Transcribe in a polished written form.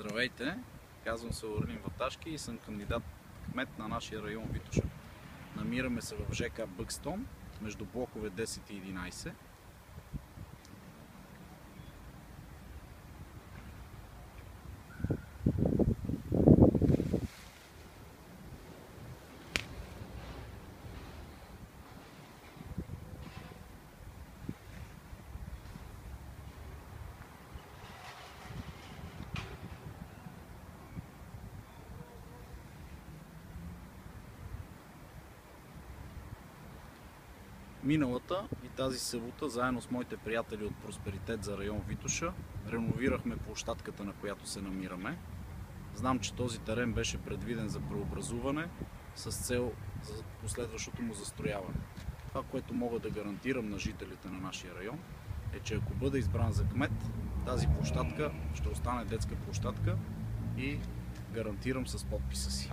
Здравейте! Казвам се Орлин Ваташки и съм кандидат кмет на нашия район Витоша. Намираме се в ЖК Бъкстон, между блокове 10 и 11. Миналата и тази събота, заедно с моите приятели от Просперитет за район Витоша, реновирахме площадката, на която се намираме. Знам, че този терен беше предвиден за преобразуване с цел за последващото му застрояване. Това, което мога да гарантирам на жителите на нашия район, е, че ако бъда избран за кмет, тази площадка ще остане детска площадка и гарантирам с подписа си.